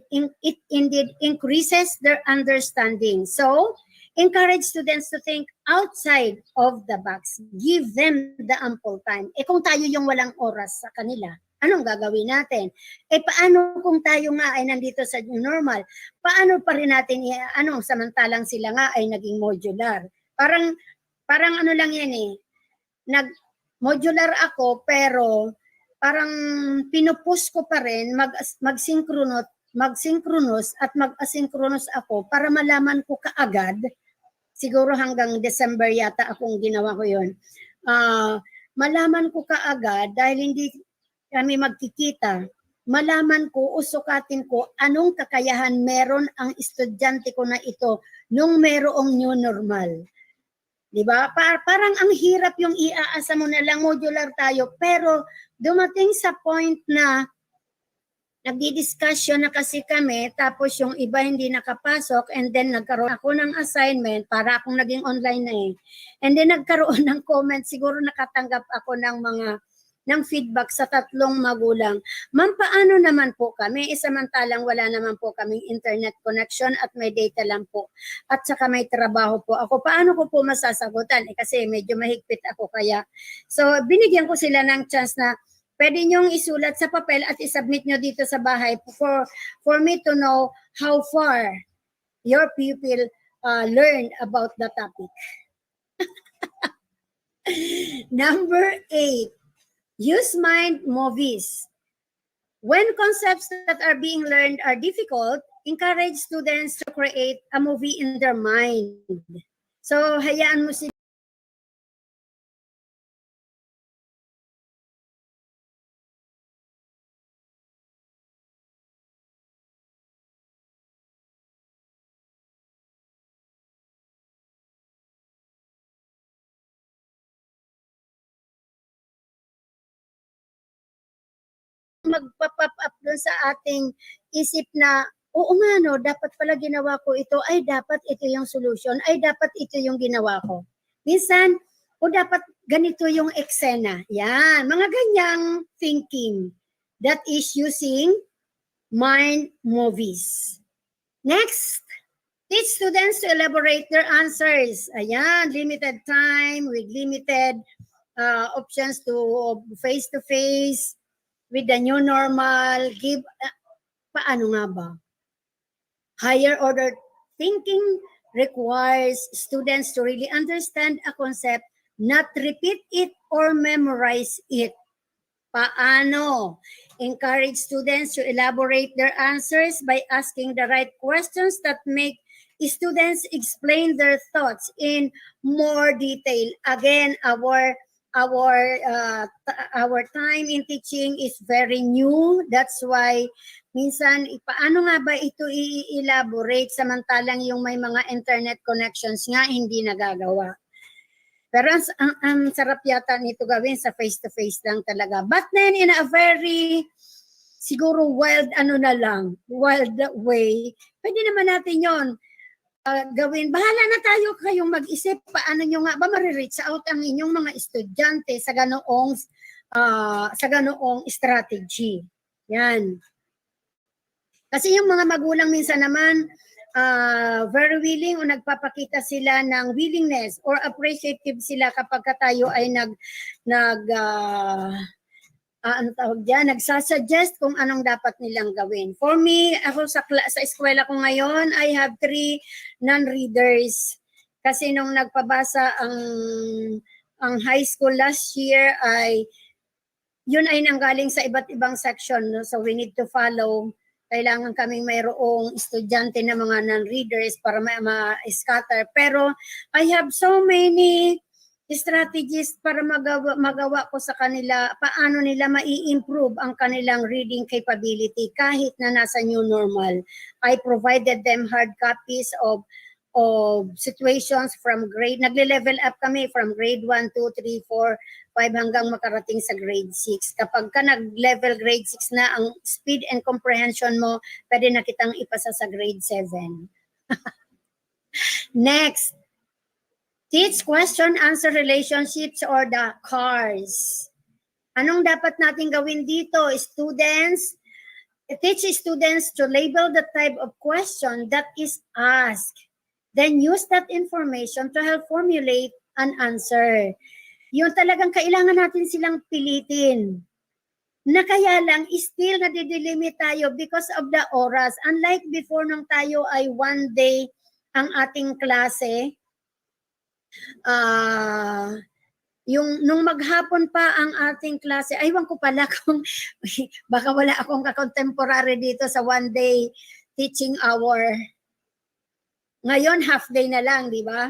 A: increases their understanding. So, encourage students to think outside of the box. Give them the ample time. Kung tayo yung walang oras sa kanila, anong gagawin natin? Paano kung tayo nga ay nandito sa new normal? Paano pa rin natin, samantalang sila nga ay naging modular? Parang ano lang yan nag-modular ako, pero parang pinupush ko pa rin mag-synchronous at mag-asynchronous ako para malaman ko kaagad. Siguro hanggang December yata akong ginawa ko yun. Malaman ko kaagad dahil hindi kami magkikita, malaman ko, usukatin ko anong kakayahan meron ang estudyante ko na ito nung merong new normal. Diba? Parang ang hirap yung iaasa mo na lang, modular tayo, pero dumating sa point na nagdi-discussion na kasi kami, tapos yung iba hindi nakapasok, and then nagkaroon ako ng assignment, para akong naging online na and then nagkaroon ng comment, siguro nakatanggap ako ng feedback sa 3 magulang. Ma'am, paano naman po kami? Samantalang wala naman po kaming internet connection at may data lang po. At saka may trabaho po ako. Paano ko po masasagutan? Kasi medyo mahigpit ako kaya. So, binigyan ko sila ng chance na pwede nyong isulat sa papel at isubmit nyo dito sa bahay for me to know how far your pupil learned about the topic. Number 8. Use mind movies. When concepts that are being learned are difficult, encourage students to create a movie in their mind. So, hayaan mo sila. Magpa-pop up doon sa ating isip na, oo nga no, dapat pala ginawa ko ito, ay dapat ito yung solution, ay dapat ito yung ginawa ko. Minsan, o dapat ganito yung eksena. Yan, mga ganyang thinking. That is using mind movies. Next, teach students to elaborate their answers. Ayan, limited time with limited options to face-to-face. With the new normal, paano nga ba? Higher order thinking requires students to really understand a concept, not repeat it or memorize it. Paano? Encourage students to elaborate their answers by asking the right questions that make students explain their thoughts in more detail. Again, our time in teaching is very new. That's why minsan paano nga ba ito i-elaborate samantalang yung may mga internet connections nga hindi nagagawa. Pero ang sarap yata nito gawin sa face-to-face lang talaga. But then in a very siguro wild way, pwede naman natin yon gawin. Bahala na tayo kayong mag-isip paano nyo nga ba marireach out ang inyong mga estudyante sa ganoong strategy. Yan. Kasi yung mga magulang minsan naman very willing o nagpapakita sila ng willingness or appreciative sila kapag tayo ay ano tawag dyan, nagsasuggest kung anong dapat nilang gawin. For me, ako sa eskwela ko ngayon, I have 3 non-readers. Kasi nung nagpabasa ang high school last year yun ay nanggaling sa iba't ibang section. No? So we need to follow. Kailangan kaming mayroong estudyante na mga non-readers para ma-scatter. Pero I have so many strategies para magawa ko sa kanila, paano nila mai-improve ang kanilang reading capability kahit na nasa new normal. I provided them hard copies of situations from grade, nagle-level up kami from grade 1, 2, 3, 4, 5 hanggang makarating sa grade 6. Kapag ka nag-level grade 6 na, ang speed and comprehension mo, pwede na kitang ipasa sa grade 7. Next, teach question-answer relationships or the CARS. Anong dapat natin gawin dito? Teach students to label the type of question that is asked. Then use that information to help formulate an answer. Yung talagang kailangan natin silang pilitin. Na kaya lang, still nadidelimit tayo because of the oras. Unlike before nung tayo ay 1 day ang ating klase, nung maghapon pa ang ating klase, aywan ko pala kung baka wala akong ka-contemporary dito sa 1 day teaching hour. Ngayon, half day na lang, di ba?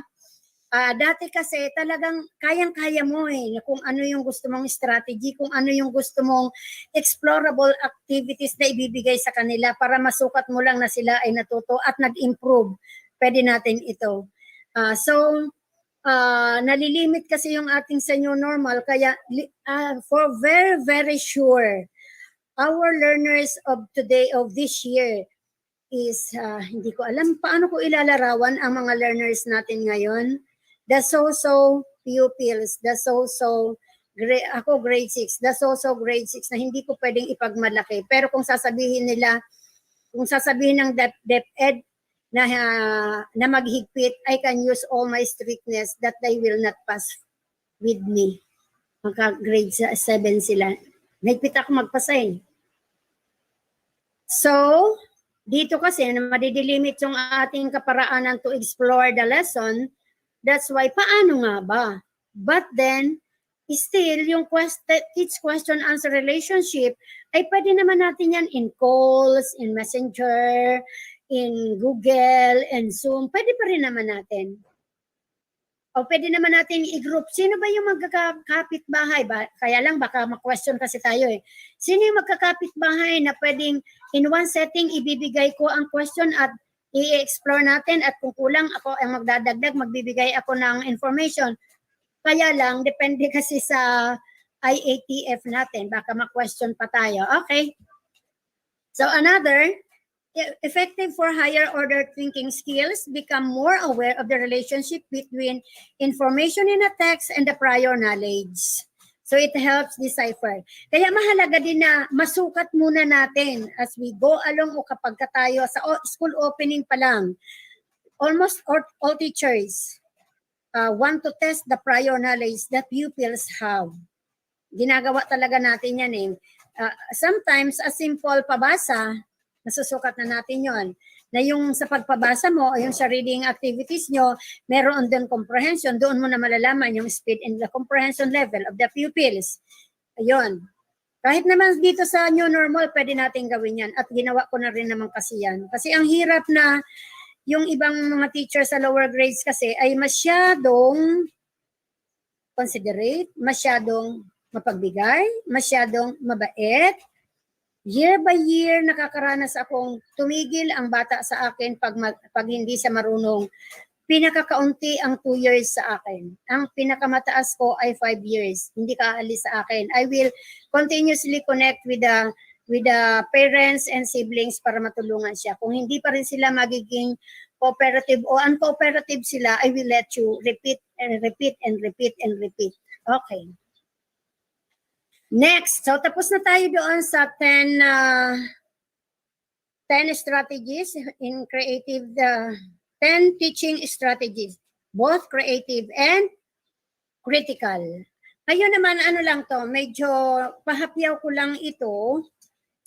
A: Dati kasi talagang kayang-kaya mo kung ano yung gusto mong strategy, kung ano yung gusto mong explorable activities na ibibigay sa kanila para masukat mo lang na sila ay natuto at nag-improve. Pwede natin ito. Nalilimit kasi yung ating sa new normal, kaya for very, very sure, our learners of today, of this year, is, hindi ko alam paano ko ilalarawan ang mga learners natin ngayon. The so-so pupils, the so-so, ako grade 6, the so-so grade 6 na hindi ko pwedeng ipagmalaki. Pero kung sasabihin ng DepEd na maghigpit, I can use all my strictness that they will not pass with me. Magka grade 7 sila. Nagpit ako magpasa So, dito kasi madidelimit yung ating kaparaanan to explore the lesson. That's why, paano nga ba? But then, still, yung teach question-answer relationship, ay pwede naman natin yan in calls, in Messenger, in Google, and Zoom. Pwede pa rin naman natin. O pwede naman natin i-group. Sino ba yung magkakapit-bahay? Kaya lang, baka ma-question kasi tayo Sino yung magkakapit-bahay na pwedeng in one setting, ibibigay ko ang question at i-explore natin at kung kulang ako ang magdadagdag, magbibigay ako ng information. Kaya lang, depende kasi sa IATF natin. Baka ma-question pa tayo. Okay. So another, effective for higher order thinking skills, become more aware of the relationship between information in a text and the prior knowledge. So it helps decipher. Kaya mahalaga din na masukat muna natin as we go along o kapag tayo sa school opening pa lang. Almost all teachers want to test the prior knowledge that pupils have. Ginagawa talaga natin yan sometimes a simple pabasa, nasusukat na natin yon. Na yung sa pagpabasa mo o yung sa reading activities nyo, meron din comprehension, doon mo na malalaman yung speed and the comprehension level of the pupils. Ayun. Kahit naman dito sa new normal, pwede natin gawin yan. At ginawa ko na rin naman kasi yan. Kasi ang hirap na yung ibang mga teachers sa lower grades kasi ay masyadong considerate, masyadong mapagbigay, masyadong mabait. Year by year, nakakaranas akong tumigil ang bata sa akin pag hindi siya marunong. Pinakakaunti ang 2 years sa akin. Ang pinakamataas ko ay 5 years. Hindi ka aalis sa akin. I will continuously connect with the parents and siblings para matulungan siya. Kung hindi pa rin sila magiging cooperative o uncooperative sila, I will let you repeat and repeat and repeat and repeat. Okay. Next, so tapos na tayo doon sa 10 10 strategies in creative, 10 teaching strategies, both creative and critical. Ngayon naman, ano lang to, medyo pahapyaw ko lang ito.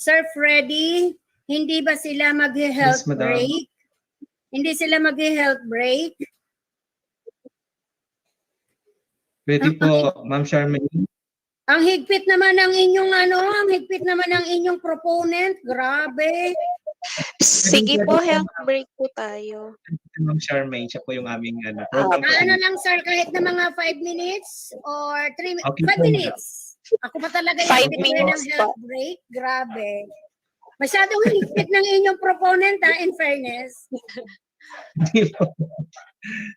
A: Sir Freddy, hindi ba sila mag-health
B: Yes, madam.
A: break? Hindi sila mag-health break?
B: Pwede po, Ma'am Charmaine.
A: Ang higpit naman ng inyong ang higpit naman ng inyong proponent. Grabe.
C: Sige po, health break po tayo.
B: Ma'am Charmaine, siya po yung aming program.
A: Ano lang sir, kahit na mga 5 minutes or 3 minutes,
B: Okay,
A: 5 minutes. Ako pa talaga yung
C: 5 minutes
A: ng health break. Grabe. Masyadong higpit ng inyong proponent in fairness.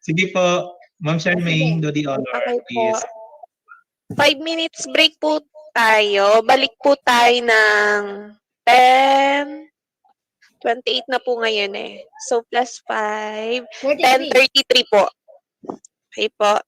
B: Sige po, Ma'am Charmaine, do the honor,
C: Okay po.
B: please.
C: 5 minutes break po tayo. Balik po tayo ng 10:28 na po ngayon eh. So, plus 5, 10:33 po. Okay po.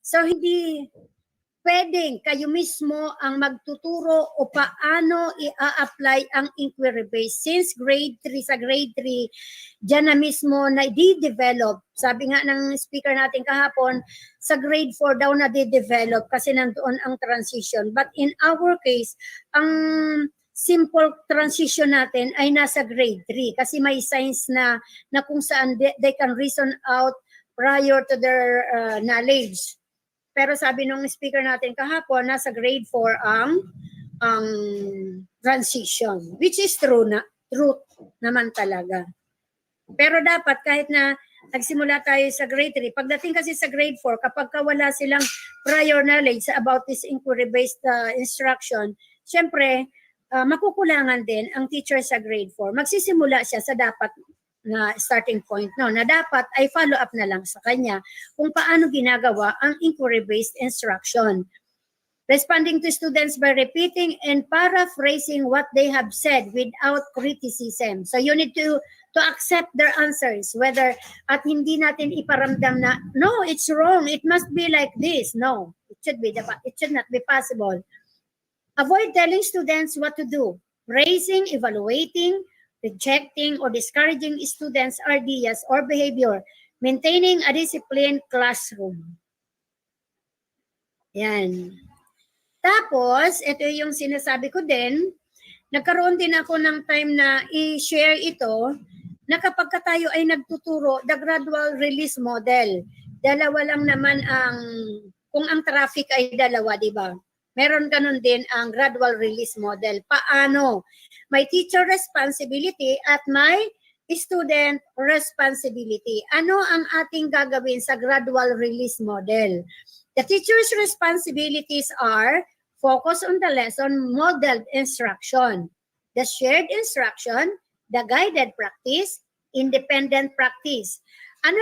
A: So hindi pwedeng kayo mismo ang magtuturo o paano i-apply ang inquiry based. Since grade 3, sa grade 3, dyan na mismo na di-develop. Sabi nga ng speaker natin kahapon, sa grade 4 daw na di-develop kasi nandoon ang transition. But in our case, ang simple transition natin ay nasa grade 3 kasi may signs na kung saan they can reason out prior to their knowledge. Pero sabi nung speaker natin kahapon, nasa grade 4 ang transition, which is true naman talaga. Pero dapat kahit na nagsimula tayo sa grade 3, pagdating kasi sa grade 4, kapag wala silang prior knowledge about this inquiry-based instruction, syempre, makukulangan din ang teacher sa grade 4. Magsisimula siya sa dapat na starting point na dapat ay follow up na lang sa kanya kung paano ginagawa ang inquiry-based instruction. Responding to students by repeating and paraphrasing what they have said without criticism. So you need to accept their answers, whether at hindi natin iparamdam na, no, it's wrong, it must be like this. No, it should not be possible. Avoid telling students what to do. Praising, evaluating, rejecting, or discouraging students' ideas or behavior. Maintaining a disciplined classroom. Yan. Tapos, ito yung sinasabi ko din, nagkaroon din ako ng time na i-share ito, na kapag tayo ay nagtuturo, the gradual release model. Dalawa lang naman kung ang traffic ay dalawa, di ba? Meron ganun din ang gradual release model. Paano? May teacher responsibility at may student responsibility. Ano ang ating gagawin sa gradual release model? The teacher's responsibilities are focus on the lesson, modeled instruction, the shared instruction, the guided practice, independent practice. Ano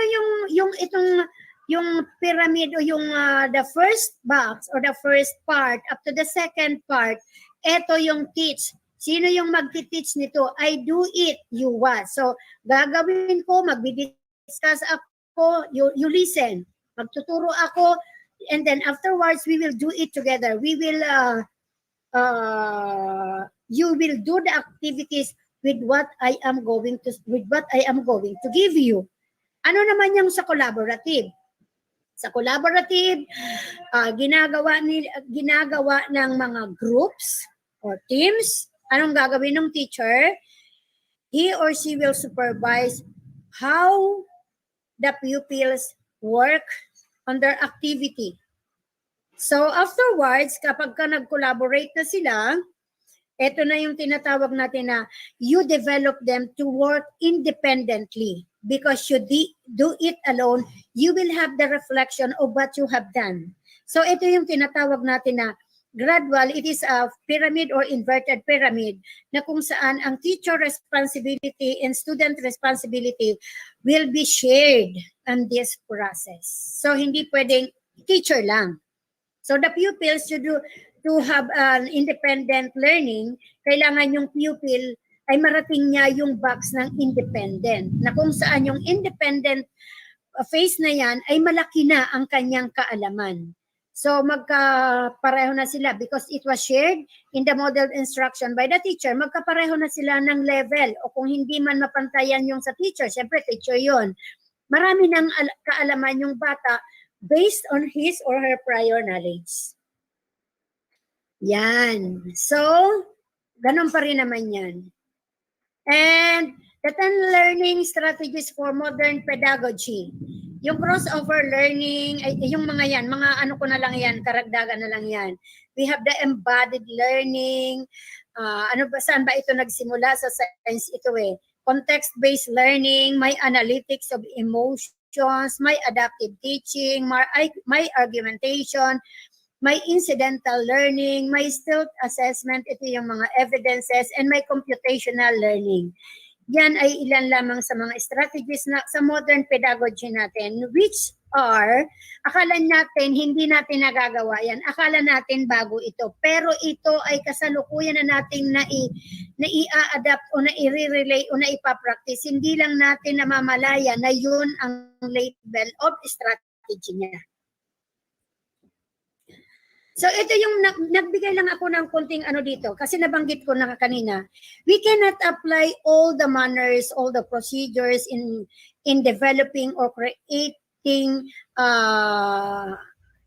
A: yung pyramid o yung the first box or the first part up to the second part, ito yung teach. Sino yung magti-teach nito? I do it, you what? So, gagawin ko, magdi-discuss ako, you listen. Magtuturo ako, and then afterwards, we will do it together. We will, you will do the activities with what I am going to give you. Ano naman yung sa collaborative? Sa collaborative, ginagawa ng mga groups or teams. Anong gagawin ng teacher? He or she will supervise how the pupils work on their activity. So afterwards, kapag nag-collaborate na sila, ito na yung tinatawag natin na you develop them to work independently. Because you do it alone, you will have the reflection of what you have done. So ito yung tinatawag natin na gradual, it is a pyramid or inverted pyramid na kung saan ang teacher responsibility and student responsibility will be shared in this process. So hindi pwedeng teacher lang. So the pupils should to have an independent learning, kailangan yung pupil ay marating niya yung box ng independent. Na kung saan yung independent phase na yan ay malaki na ang kanyang kaalaman. So magkapareho na sila because it was shared in the modeled instruction by the teacher. Magkapareho na sila ng level o kung hindi man mapantayan yung sa teacher, syempre teacher yon. Marami ng kaalaman yung bata based on his or her prior knowledge. Yan. So, ganun pa rin naman yan. And the 10 learning strategies for modern pedagogy. Yung crossover learning, yung mga yan, mga ano ko na lang yan, karagdagan na lang yan. We have the embodied learning. Saan ba ito nagsimula? Sa science ito eh. Context-based learning, may analytics of emotions, may adaptive teaching, may argumentation, may incidental learning, may stilt assessment, ito yung mga evidences, and may computational learning. Yan ay ilan lamang sa mga strategies na sa modern pedagogy natin, which are, akala natin, hindi natin nagagawa yan. Akala natin bago ito. Pero ito ay kasalukuyan na nating i-adapt o i-relay o ipapractice. Hindi lang natin namamalaya na yun ang level of strategy niya. So ito yung nagbigay lang ako ng konting ano dito kasi nabanggit ko na kanina. We cannot apply all the manners, all the procedures in developing or creating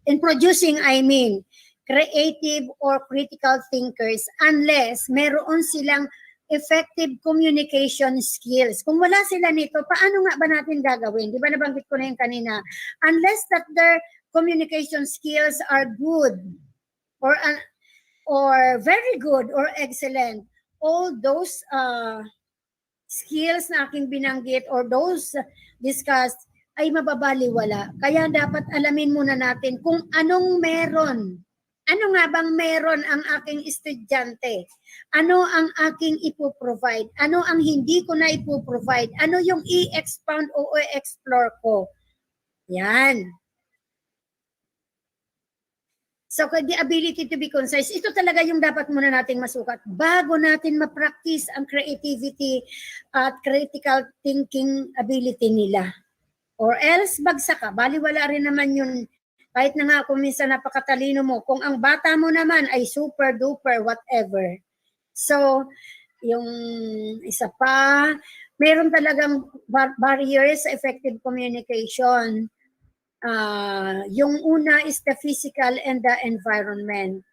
A: in producing, I mean, creative or critical thinkers unless meron silang effective communication skills. Kung wala sila nito, paano nga ba natin gagawin? Di ba nabanggit ko na yung kanina? Unless that their communication skills are good or very good or excellent, all those skills na aking binanggit or those discussed ay mababaliwala. Kaya dapat alamin muna natin kung anong meron. Ano nga bang meron ang aking estudyante? Ano ang aking ipoprovide? Ano ang hindi ko na ipoprovide? Ano yung i-expound o i-explore ko? Yan. So, the ability to be concise, ito talaga yung dapat muna nating masukat bago natin ma-practice ang creativity at critical thinking ability nila. Or else, bagsak ka. Baliwala rin naman yun. Kahit na nga kung minsan napakatalino mo, kung ang bata mo naman ay super duper whatever. So, yung isa pa, meron talagang barriers sa effective communication. Yung una is the physical and the environment.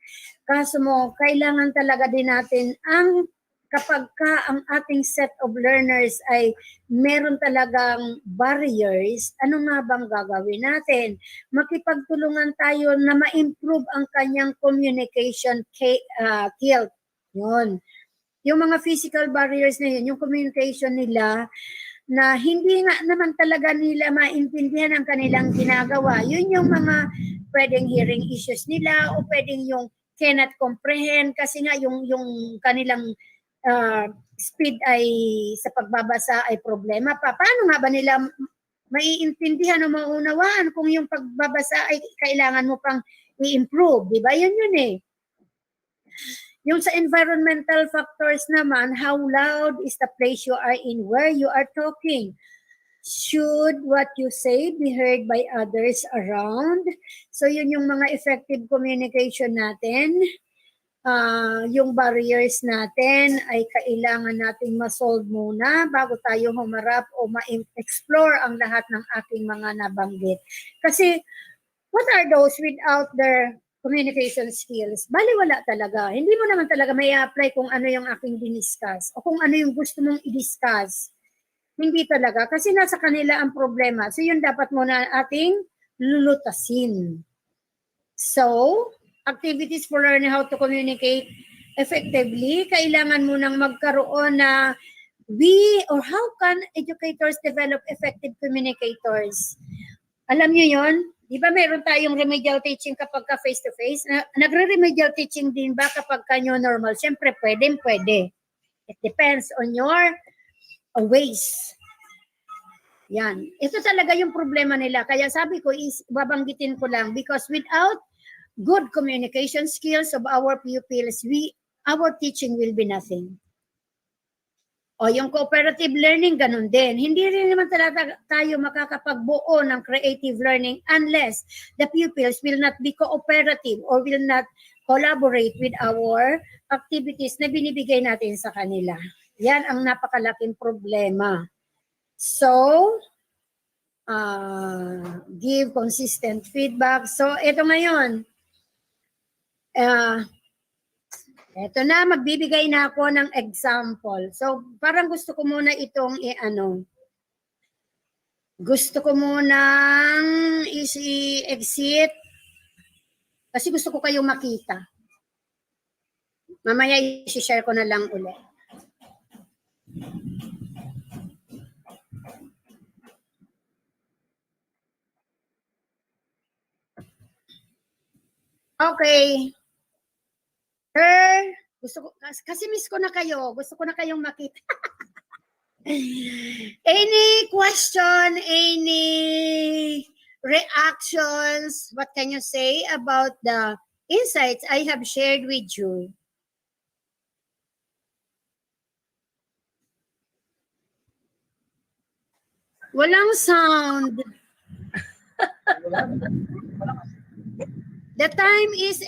A: Kaso mo, kailangan talaga din natin kapag ang ating set of learners ay meron talagang barriers, ano nga bang gagawin natin? Makipagtulungan tayo na ma-improve ang kanyang communication skill. Yun. Yung mga physical barriers na yun, yung communication nila, na hindi nga naman talaga nila maintindihan ang kanilang ginagawa. Yun yung mga pwedeng hearing issues nila o pwedeng yung cannot comprehend kasi nga yung kanilang speed ay sa pagbabasa ay problema pa. Paano nga ba nila maiintindihan o maunawaan kung yung pagbabasa ay kailangan mo pang i-improve? Diba? Yun eh. Yung sa environmental factors naman, how loud is the place you are in where you are talking? Should what you say be heard by others around? So yun yung mga effective communication natin. Yung barriers natin ay kailangan nating ma-solve muna bago tayo humarap o ma-explore ang lahat ng ating mga nabanggit. Kasi what are those without their communication skills? Baliwala talaga. Hindi mo naman talaga may apply kung ano yung aking diniscuss o kung ano yung gusto mong i-discuss. Hindi talaga. Kasi nasa kanila ang problema. So yun dapat muna ating lulutasin. So, activities for learning how to communicate effectively, kailangan munang magkaroon na how can educators develop effective communicators? Alam nyo yun? Di ba meron tayong remedial teaching kapag ka face-to-face? Nagre-remedial teaching din ba kapag ka new normal? Siyempre, pwede. It depends on your ways. Yan. Ito talaga yung problema nila. Kaya sabi ko, babanggitin ko lang because without good communication skills of our pupils, our teaching will be nothing. O yung cooperative learning, ganun din. Hindi rin naman talaga tayo makakapagbuo ng creative learning unless the pupils will not be cooperative or will not collaborate with our activities na binibigay natin sa kanila. Yan ang napakalaking problema. So, give consistent feedback. So, ito ngayon. Ito na, magbibigay na ako ng example. So, parang gusto ko muna itong gusto ko munang i-exit kasi gusto ko kayong makita. Mamaya i-share ko na lang ulit. Okay. Gusto ko, kasi miss ko na kayo. Gusto ko na kayong makita. Any question? Any reactions? What can you say about the insights I have shared with you? Walang sound. The time is